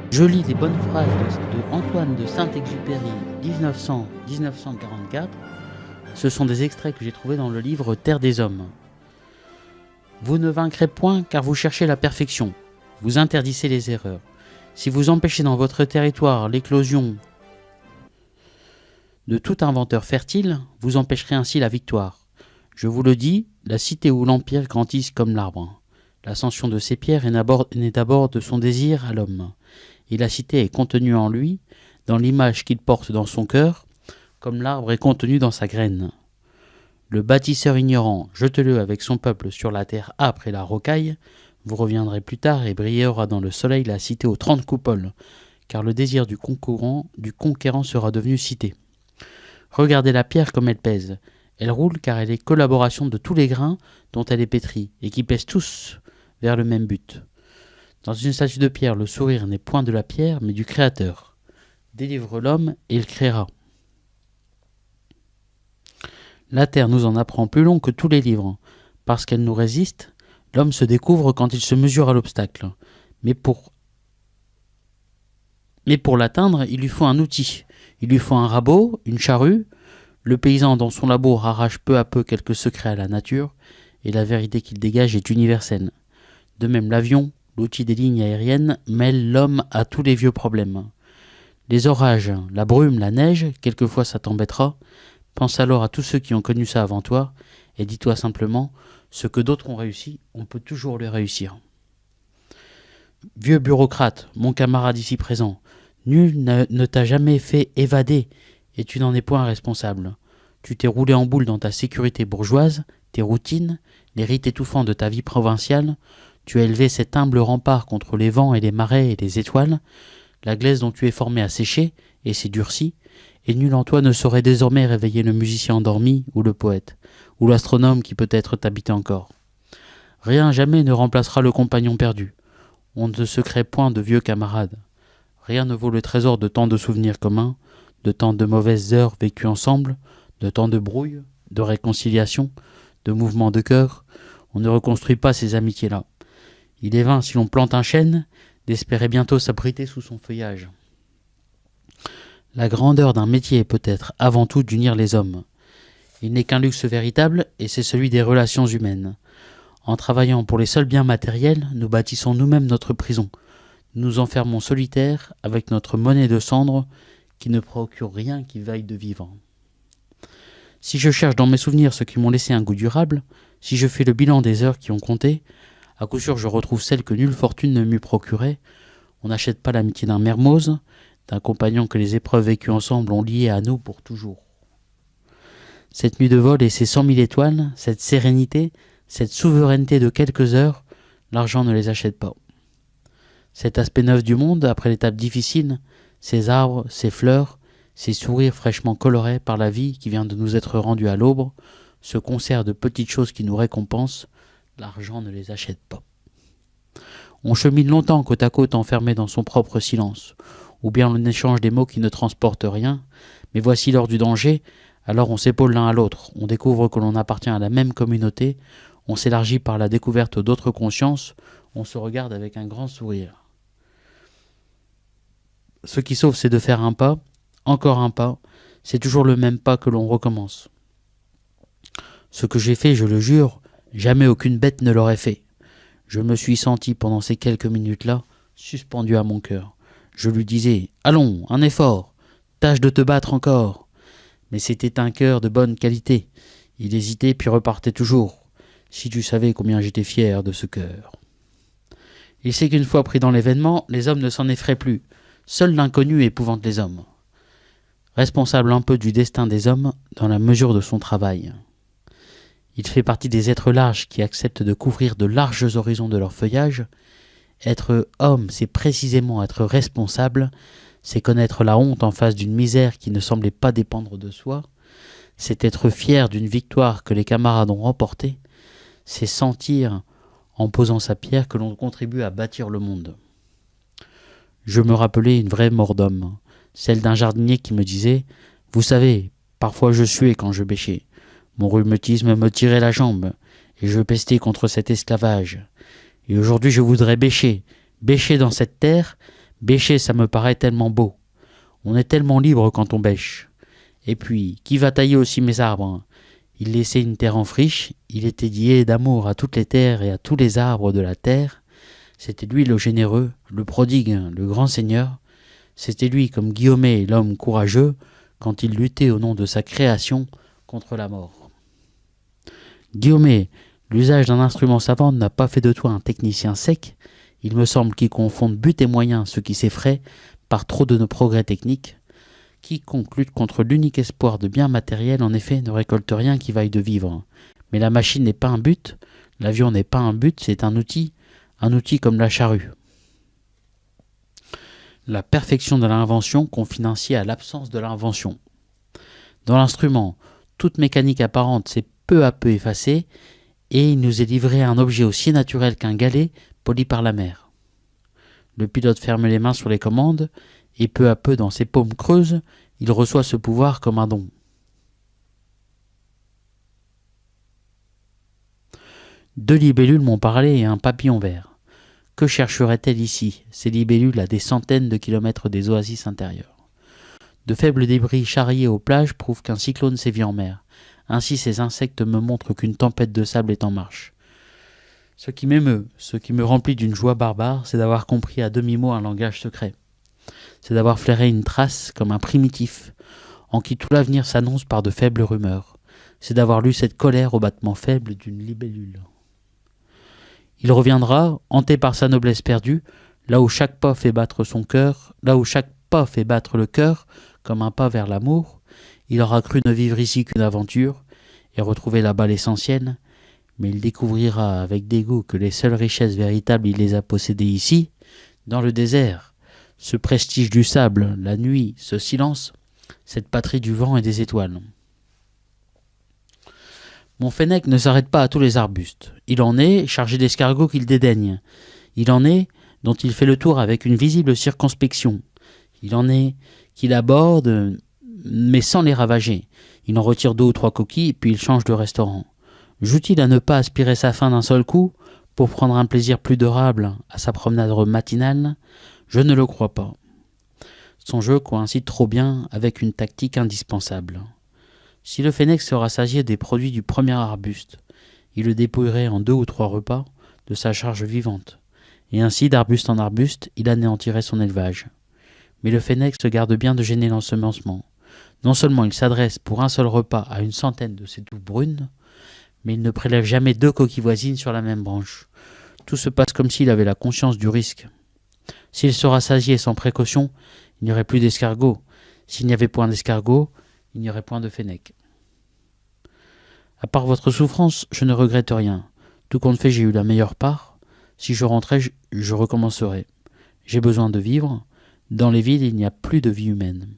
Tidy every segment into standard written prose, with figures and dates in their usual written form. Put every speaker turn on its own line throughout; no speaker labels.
Je lis les bonnes phrases de Antoine de Saint-Exupéry, 1900-1944. Ce sont des extraits que j'ai trouvés dans le livre Terre des Hommes. Vous ne vaincrez point car vous cherchez la perfection. Vous interdissez les erreurs. Si vous empêchez dans votre territoire l'éclosion de tout inventeur fertile, vous empêcherez ainsi la victoire. Je vous le dis, la cité ou l'empire grandissent comme l'arbre. L'ascension de ces pierres n'est d'abord de son désir à l'homme. Et la cité est contenue en lui, dans l'image qu'il porte dans son cœur, comme l'arbre est contenu dans sa graine. Le bâtisseur ignorant, jetez-le avec son peuple sur la terre âpre et la rocaille, vous reviendrez plus tard et brillera dans le soleil la cité aux 30 coupoles, car le désir du conquérant sera devenu cité. Regardez la pierre comme elle pèse. Elle roule car elle est collaboration de tous les grains dont elle est pétrie, et qui pèsent tous vers le même but. Dans une statue de pierre, le sourire n'est point de la pierre, mais du Créateur. Délivre l'homme et il créera. La terre nous en apprend plus long que tous les livres. Parce qu'elle nous résiste, l'homme se découvre quand il se mesure à l'obstacle. Mais pour l'atteindre, il lui faut un outil. Il lui faut un rabot, une charrue. Le paysan dans son labour arrache peu à peu quelques secrets à la nature, et la vérité qu'il dégage est universelle. De même l'avion, l'outil des lignes aériennes, mêle l'homme à tous les vieux problèmes. Les orages, la brume, la neige, quelquefois ça t'embêtera. Pense alors à tous ceux qui ont connu ça avant toi, et dis-toi simplement, ce que d'autres ont réussi, on peut toujours le réussir. Vieux bureaucrate, mon camarade ici présent, nul ne t'a jamais fait évader, et tu n'en es point responsable. Tu t'es roulé en boule dans ta sécurité bourgeoise, tes routines, les rites étouffants de ta vie provinciale. Tu as élevé cet humble rempart contre les vents et les marais et les étoiles. La glaise dont tu es formé a séché et s'est durcie, et nul en toi ne saurait désormais réveiller le musicien endormi ou le poète, ou l'astronome qui peut-être t'habitait encore. Rien jamais ne remplacera le compagnon perdu. On ne se crée point de vieux camarades. Rien ne vaut le trésor de tant de souvenirs communs, de tant de mauvaises heures vécues ensemble, de tant de brouilles, de réconciliations, de mouvements de cœur. On ne reconstruit pas ces amitiés-là. Il est vain, si l'on plante un chêne, d'espérer bientôt s'abriter sous son feuillage. La grandeur d'un métier est peut-être avant tout d'unir les hommes. Il n'est qu'un luxe véritable, et c'est celui des relations humaines. En travaillant pour les seuls biens matériels, nous bâtissons nous-mêmes notre prison. Nous nous enfermons solitaires avec notre monnaie de cendre qui ne procure rien qui vaille de vivre. Si je cherche dans mes souvenirs ceux qui m'ont laissé un goût durable, si je fais le bilan des heures qui ont compté, à coup sûr je retrouve celles que nulle fortune ne m'eût procurées. On n'achète pas l'amitié d'un mermoz, d'un compagnon que les épreuves vécues ensemble ont lié à nous pour toujours. Cette nuit de vol et ses 100 000 étoiles, cette sérénité, cette souveraineté de quelques heures, l'argent ne les achète pas. Cet aspect neuf du monde, après l'étape difficile, ces arbres, ces fleurs, ces sourires fraîchement colorés par la vie qui vient de nous être rendue à l'aube, ce concert de petites choses qui nous récompensent, l'argent ne les achète pas. On chemine longtemps côte à côte enfermé dans son propre silence, ou bien on échange des mots qui ne transportent rien, mais voici l'heure du danger, alors on s'épaule l'un à l'autre, on découvre que l'on appartient à la même communauté, on s'élargit par la découverte d'autres consciences, on se regarde avec un grand sourire. Ce qui sauve, c'est de faire un pas, encore un pas, c'est toujours le même pas que l'on recommence. Ce que j'ai fait, je le jure, jamais aucune bête ne l'aurait fait. Je me suis senti pendant ces quelques minutes-là, suspendu à mon cœur. Je lui disais « Allons, un effort, tâche de te battre encore !» Mais c'était un cœur de bonne qualité. Il hésitait puis repartait toujours. Si tu savais combien j'étais fier de ce cœur. Il sait qu'une fois pris dans l'événement, les hommes ne s'en effraient plus. Seul l'inconnu épouvante les hommes. Responsable un peu du destin des hommes dans la mesure de son travail. Il fait partie des êtres larges qui acceptent de couvrir de larges horizons de leur feuillage. Être homme, c'est précisément être responsable, c'est connaître la honte en face d'une misère qui ne semblait pas dépendre de soi, c'est être fier d'une victoire que les camarades ont remportée, c'est sentir, en posant sa pierre, que l'on contribue à bâtir le monde. Je me rappelais une vraie mort d'homme, celle d'un jardinier qui me disait « Vous savez, parfois je suais quand je bêchais. Mon rhumatisme me tirait la jambe, et je pestais contre cet esclavage. Et aujourd'hui je voudrais bêcher dans cette terre, Bêcher, ça me paraît tellement beau. On est tellement libre quand on bêche. Et puis, qui va tailler aussi mes arbres? Il laissait une terre en friche, il était lié d'amour à toutes les terres et à tous les arbres de la terre. C'était lui le généreux, le prodigue, le grand seigneur. C'était lui, comme Guillaumet, l'homme courageux, quand il luttait au nom de sa création contre la mort. Guillaumet, l'usage d'un instrument savant n'a pas fait de toi un technicien sec. Il me semble qu'il confonde but et moyen, ce qui s'effraie par trop de nos progrès techniques. Quiconque lutte contre l'unique espoir de bien matériel, en effet, ne récolte rien qui vaille de vivre. Mais la machine n'est pas un but, l'avion n'est pas un but, c'est un outil comme la charrue. La perfection de l'invention confine ainsi à l'absence de l'invention. Dans l'instrument, toute mécanique apparente s'est peu à peu effacée, et il nous est livré un objet aussi naturel qu'un galet poli par la mer. Le pilote ferme les mains sur les commandes, et peu à peu, dans ses paumes creuses, il reçoit ce pouvoir comme un don. Deux libellules m'ont parlé et un papillon vert. Que chercheraient-elles ici, ces libellules à des centaines de kilomètres des oasis intérieures? De faibles débris charriés aux plages prouvent qu'un cyclone sévit en mer. Ainsi ces insectes me montrent qu'une tempête de sable est en marche. Ce qui m'émeut, ce qui me remplit d'une joie barbare, c'est d'avoir compris à demi-mot un langage secret. C'est d'avoir flairé une trace comme un primitif, en qui tout l'avenir s'annonce par de faibles rumeurs. C'est d'avoir lu cette colère au battement faible d'une libellule. Il reviendra, hanté par sa noblesse perdue, là où chaque pas fait battre son cœur, là où chaque pas fait battre le cœur, comme un pas vers l'amour. Il aura cru ne vivre ici qu'une aventure, et retrouver là-bas l'essentiel, mais il découvrira avec dégoût que les seules richesses véritables il les a possédées ici, dans le désert. Ce prestige du sable, la nuit, ce silence, cette patrie du vent et des étoiles. Mon fennec ne s'arrête pas à tous les arbustes. Il en est chargé d'escargots qu'il dédaigne. Il en est dont il fait le tour avec une visible circonspection. Il en est qu'il aborde, mais sans les ravager. Il en retire 2 ou 3 coquilles, puis il change de restaurant. Joue-t-il à ne pas aspirer sa faim d'un seul coup, pour prendre un plaisir plus durable à sa promenade matinale? Je ne le crois pas. Son jeu coïncide trop bien avec une tactique indispensable. Si le fennec se rassasiait des produits du premier arbuste, il le dépouillerait en 2 ou 3 repas de sa charge vivante, et ainsi d'arbuste en arbuste, il anéantirait son élevage. Mais le fennec se garde bien de gêner l'ensemencement. Non seulement il s'adresse pour un seul repas à une centaine de ces touffes brunes, mais il ne prélève jamais 2 coquilles voisines sur la même branche. Tout se passe comme s'il avait la conscience du risque. S'il se rassasiait sans précaution, il n'y aurait plus d'escargots. S'il n'y avait point d'escargots, il n'y aurait point de fennec. À part votre souffrance, je ne regrette rien. Tout compte fait, j'ai eu la meilleure part. Si je rentrais, je recommencerais. J'ai besoin de vivre. Dans les villes, il n'y a plus de vie humaine.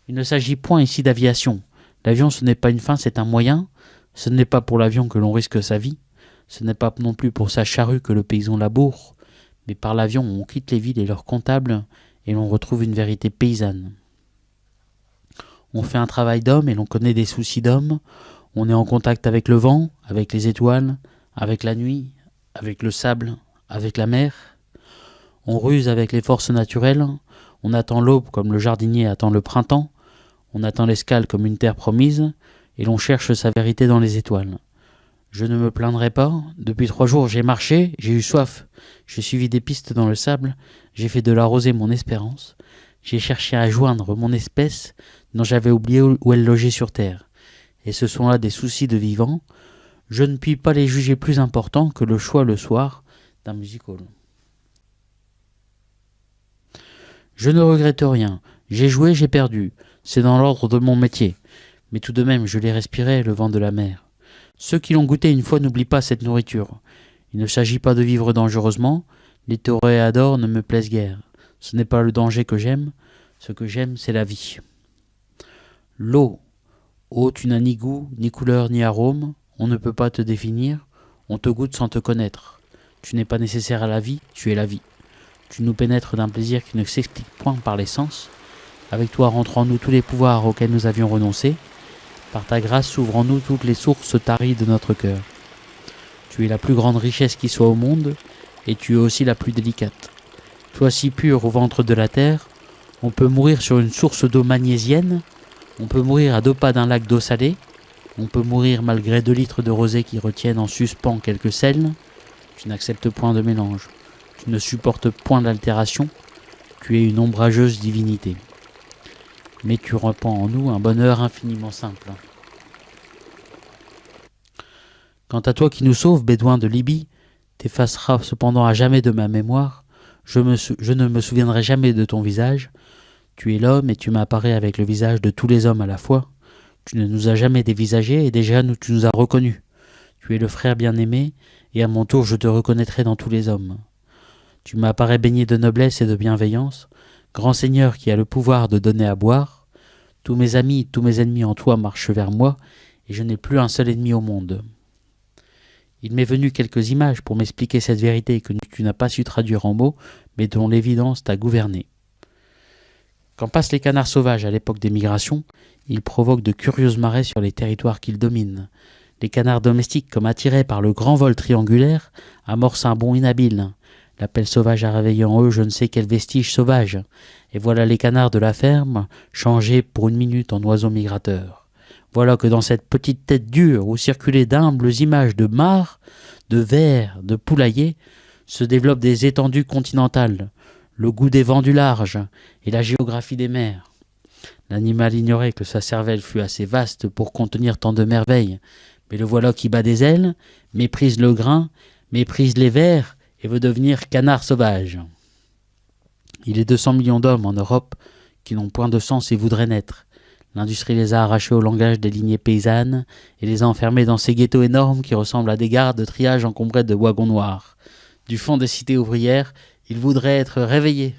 Il ne s'agit point ici d'aviation. L'avion, ce n'est pas une fin, c'est un moyen. Ce n'est pas pour l'avion que l'on risque sa vie. Ce n'est pas non plus pour sa charrue que le paysan laboure. Mais par l'avion, on quitte les villes et leurs comptables, et l'on retrouve une vérité paysanne. On fait un travail d'homme et l'on connaît des soucis d'homme. On est en contact avec le vent, avec les étoiles, avec la nuit, avec le sable, avec la mer. On ruse avec les forces naturelles. On attend l'aube comme le jardinier attend le printemps. On attend l'escale comme une terre promise, et l'on cherche sa vérité dans les étoiles. Je ne me plaindrai pas. Depuis 3 jours, j'ai marché, j'ai eu soif. J'ai suivi des pistes dans le sable. J'ai fait de la rosée mon espérance. J'ai cherché à joindre mon espèce dont j'avais oublié où elle logeait sur terre. Et ce sont là des soucis de vivant. Je ne puis pas les juger plus importants que le choix le soir d'un music-hall. Je ne regrette rien. J'ai joué, j'ai perdu. C'est dans l'ordre de mon métier. Mais tout de même, je l'ai respiré, le vent de la mer. Ceux qui l'ont goûté une fois n'oublient pas cette nourriture. Il ne s'agit pas de vivre dangereusement. Les toréadors ne me plaisent guère. Ce n'est pas le danger que j'aime. Ce que j'aime, c'est la vie. L'eau. Eau, tu n'as ni goût, ni couleur, ni arôme. On ne peut pas te définir. On te goûte sans te connaître. Tu n'es pas nécessaire à la vie, tu es la vie. Tu nous pénètres d'un plaisir qui ne s'explique point par les sens. Avec toi rentrent en nous tous les pouvoirs auxquels nous avions renoncé. Par ta grâce s'ouvrent en nous toutes les sources taries de notre cœur. Tu es la plus grande richesse qui soit au monde, et tu es aussi la plus délicate. Toi si pur au ventre de la terre, on peut mourir sur une source d'eau magnésienne, on peut mourir à 2 pas d'un lac d'eau salée, on peut mourir malgré 2 litres de rosée qui retiennent en suspens quelques sels. Tu n'acceptes point de mélange, tu ne supportes point d'altération, tu es une ombrageuse divinité. Mais tu répands en nous un bonheur infiniment simple. Quant à toi qui nous sauves, bédouin de Libye, t'effaceras cependant à jamais de ma mémoire, je ne me souviendrai jamais de ton visage. Tu es l'homme et tu m'apparais avec le visage de tous les hommes à la fois. Tu ne nous as jamais dévisagés et déjà tu nous as reconnus. Tu es le frère bien-aimé et à mon tour je te reconnaîtrai dans tous les hommes. Tu m'apparais baigné de noblesse et de bienveillance, grand seigneur qui a le pouvoir de donner à boire. Tous mes amis, tous mes ennemis en toi marchent vers moi et je n'ai plus un seul ennemi au monde. Il m'est venu quelques images pour m'expliquer cette vérité que tu n'as pas su traduire en mots, mais dont l'évidence t'a gouverné. Quand passent les canards sauvages à l'époque des migrations, ils provoquent de curieuses marées sur les territoires qu'ils dominent. Les canards domestiques, comme attirés par le grand vol triangulaire, amorcent un bond inhabile. L'appel sauvage a réveillé en eux je ne sais quel vestige sauvage. Et voilà les canards de la ferme changés pour une minute en oiseaux migrateurs. Voilà que dans cette petite tête dure où circulaient d'humbles images de mares, de vers, de poulaillers, se développent des étendues continentales, le goût des vents du large et la géographie des mers. L'animal ignorait que sa cervelle fût assez vaste pour contenir tant de merveilles, mais le voilà qui bat des ailes, méprise le grain, méprise les vers et veut devenir canard sauvage. Il est 200 millions d'hommes en Europe qui n'ont point de sens et voudraient naître. L'industrie les a arrachés au langage des lignées paysannes et les a enfermés dans ces ghettos énormes qui ressemblent à des gares de triage encombrées de wagons noirs. Du fond des cités ouvrières, ils voudraient être réveillés.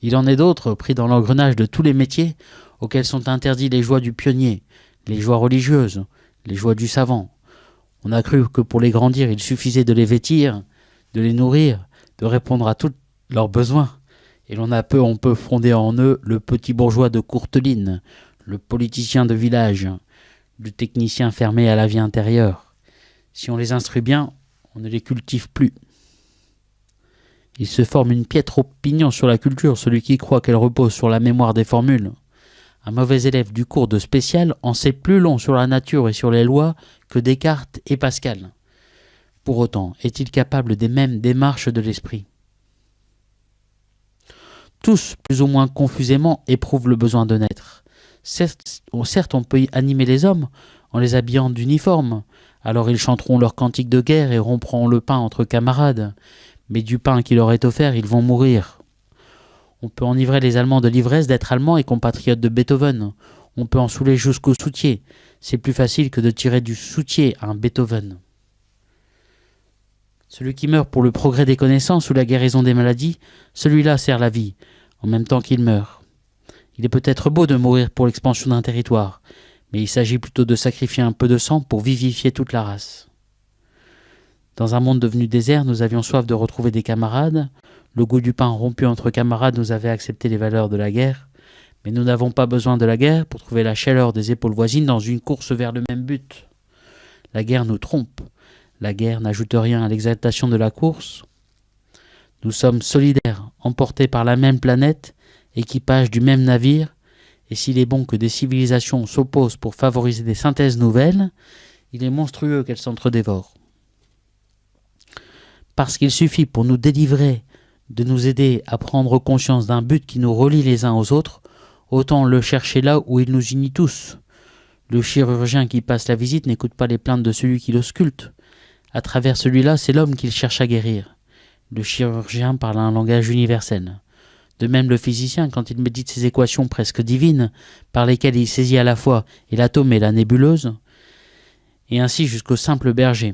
Il en est d'autres, pris dans l'engrenage de tous les métiers, auxquels sont interdits les joies du pionnier, les joies religieuses, les joies du savant. On a cru que pour les grandir, il suffisait de les vêtir, de les nourrir, de répondre à tous leurs besoins. Et on peut fonder en eux le petit bourgeois de Courteline, le politicien de village, le technicien fermé à la vie intérieure. Si on les instruit bien, on ne les cultive plus. Il se forme une piètre opinion sur la culture, celui qui croit qu'elle repose sur la mémoire des formules. Un mauvais élève du cours de spécial en sait plus long sur la nature et sur les lois que Descartes et Pascal. Pour autant, est-il capable des mêmes démarches de l'esprit ? Tous, plus ou moins confusément, éprouvent le besoin de naître. Certes, on peut y animer les hommes en les habillant d'uniforme. Alors ils chanteront leurs cantiques de guerre et rompront le pain entre camarades. Mais du pain qui leur est offert, ils vont mourir. On peut enivrer les Allemands de l'ivresse d'être allemands et compatriotes de Beethoven. On peut en saouler jusqu'au soutier. C'est plus facile que de tirer du soutier à un Beethoven. Celui qui meurt pour le progrès des connaissances ou la guérison des maladies, celui-là sert la vie, en même temps qu'il meurt. Il est peut-être beau de mourir pour l'expansion d'un territoire, mais il s'agit plutôt de sacrifier un peu de sang pour vivifier toute la race. Dans un monde devenu désert, nous avions soif de retrouver des camarades. Le goût du pain rompu entre camarades nous avait accepté les valeurs de la guerre. Mais nous n'avons pas besoin de la guerre pour trouver la chaleur des épaules voisines dans une course vers le même but. La guerre nous trompe. La guerre n'ajoute rien à l'exaltation de la course. Nous sommes solidaires, emportés par la même planète, équipage du même navire, et s'il est bon que des civilisations s'opposent pour favoriser des synthèses nouvelles, il est monstrueux qu'elles s'entre-dévorent. Parce qu'il suffit pour nous délivrer, de nous aider à prendre conscience d'un but qui nous relie les uns aux autres, autant le chercher là où il nous unit tous. Le chirurgien qui passe la visite n'écoute pas les plaintes de celui qui l'ausculte. À travers celui-là, c'est l'homme qu'il cherche à guérir. Le chirurgien parle un langage universel. De même le physicien, quand il médite ces équations presque divines, par lesquelles il saisit à la fois et l'atome et la nébuleuse, et ainsi jusqu'au simple berger.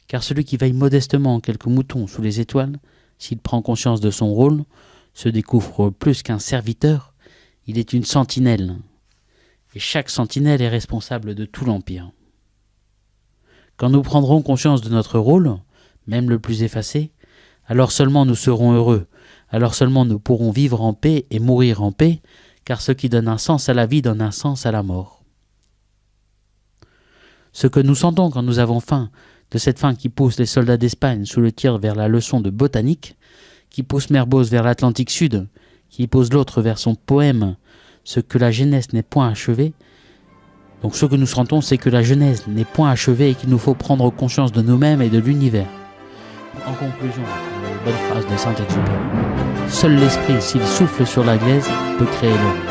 Car celui qui veille modestement quelques moutons sous les étoiles, s'il prend conscience de son rôle, se découvre plus qu'un serviteur, il est une sentinelle. Et chaque sentinelle est responsable de tout l'Empire. Quand nous prendrons conscience de notre rôle, même le plus effacé, alors seulement nous serons heureux, alors seulement nous pourrons vivre en paix et mourir en paix, car ce qui donne un sens à la vie donne un sens à la mort. Ce que nous sentons quand nous avons faim, de cette faim qui pousse les soldats d'Espagne sous le tir vers la leçon de botanique, qui pousse Merbos vers l'Atlantique Sud, qui pose l'autre vers son poème, ce que la Genèse n'est point achevée. Donc ce que nous sentons, c'est que la Genèse n'est point achevée et qu'il nous faut prendre conscience de nous-mêmes et de l'univers. En conclusion, une bonne phrase de Saint-Exupéry. Seul l'esprit, s'il souffle sur la glaise, peut créer l'homme.